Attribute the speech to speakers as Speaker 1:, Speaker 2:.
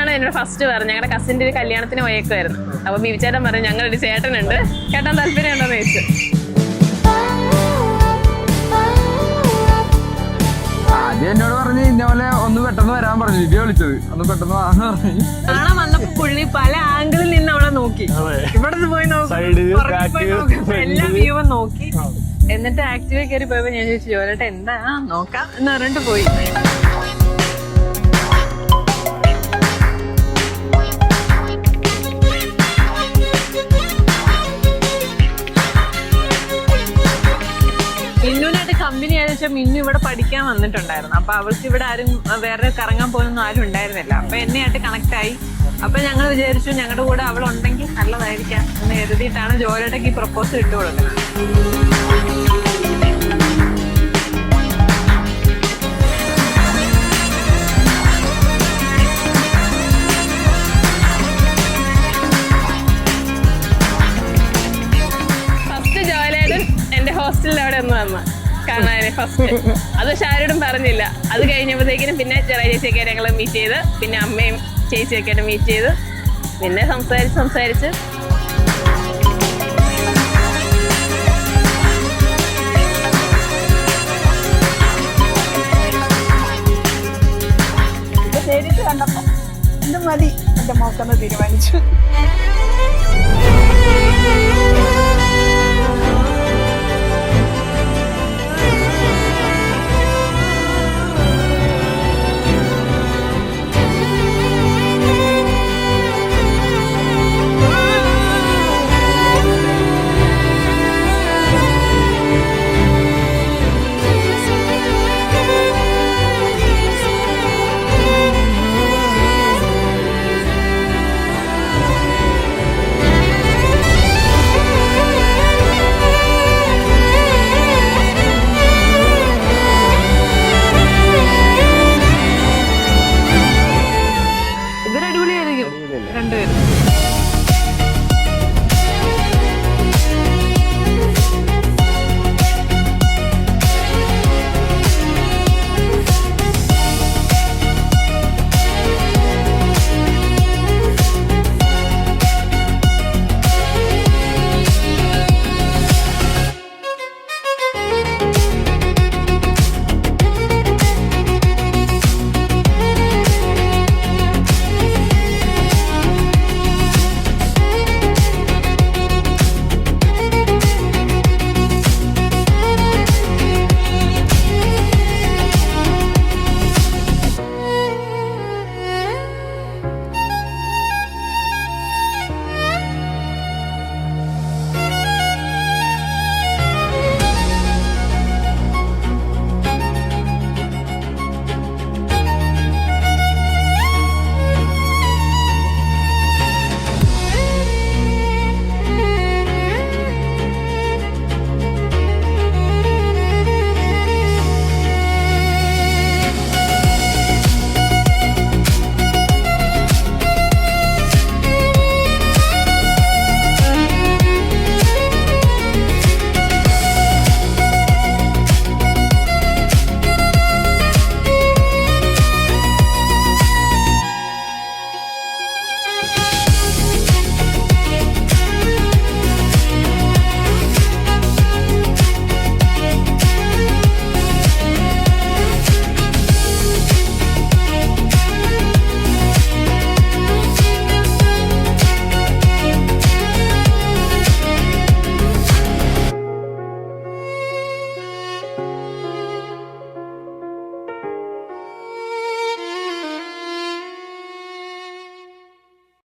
Speaker 1: ബീബിച്ചേട്ടനോട് എന്നോട് ഫസ്റ്റ് പറഞ്ഞു, ഞങ്ങളുടെ കസിന്റെ ഒരു കല്യാണത്തിന് പോയേക്കുമായിരുന്നു. അപ്പൊ ബീബിച്ചേട്ടൻ പറഞ്ഞു ഞങ്ങളൊരു ചേട്ടനുണ്ട്, കേട്ടാൻ താല്പര്യം ഉണ്ടോന്ന് ചോദിച്ചു.
Speaker 2: ആദ്യം എന്നോട് പറഞ്ഞു ഇന്നപോലെ ഒന്ന് പെട്ടെന്ന് വരാൻ പറഞ്ഞു, വീഡിയോ വിളിച്ചത് ഒന്ന് പെട്ടെന്ന് വാന്ന് പറഞ്ഞു.
Speaker 1: കാണാൻ വന്നപ്പോ പുള്ളി പല ആംഗിളിൽ നിന്ന് അവളെ നോക്കി, ഇവിടെ നിന്ന് പോയി നോക്കി, എല്ലാ വ്യൂവും നോക്കി. എന്നിട്ട് ആക്റ്റീവ് കയറി പോയപ്പോ ഞാൻ ചോദിച്ചു ജോലേട്ട എന്താ നോക്കാം എന്ന് പറഞ്ഞിട്ട് പോയി. മിന്നുനായിട്ട് കമ്പനി ആണെന്ന് വെച്ചാൽ മിന്നു ഇവിടെ പഠിക്കാൻ വന്നിട്ടുണ്ടായിരുന്നു. അപ്പൊ അവൾക്ക് ഇവിടെ ആരും വേറെ കറങ്ങാൻ പോകുന്നൊന്നും ആരും ഉണ്ടായിരുന്നില്ല. അപ്പൊ എന്നെയായിട്ട് കണക്ട് ആയി. അപ്പൊ ഞങ്ങൾ വിചാരിച്ചു ഞങ്ങളുടെ കൂടെ അവൾ ഉണ്ടെങ്കിൽ നല്ലതായിരിക്കാം എന്ന് കരുതിയിട്ടാണ് ജോലേട്ടയ്ക്ക് ഈ പ്രപ്പോസൽ ഇട്ട് കൊടുക്കുന്നത്. ഫസ്റ്റ് ജോലേട്ടൻ എന്റെ ഹോസ്റ്റലിൽ അവിടെ ഒന്ന് വന്ന കാണാന് ഫസ്റ്റ്. അത് പക്ഷെ ആരോടും പറഞ്ഞില്ല. അത് കഴിഞ്ഞപ്പോഴത്തേക്കിനും പിന്നെ ചെറിയ ചേച്ചിയൊക്കെ ഞങ്ങൾ മീറ്റ് ചെയ്ത്, പിന്നെ അമ്മയും ചേച്ചിയൊക്കെ ആയിട്ട് മീറ്റ് ചെയ്ത്, പിന്നെ സംസാരിച്ച്
Speaker 3: നേരിട്ട് കണ്ടപ്പോ ഇത് മതി എന്റെ മോക്കെന്ന് തീരുമാനിച്ചു.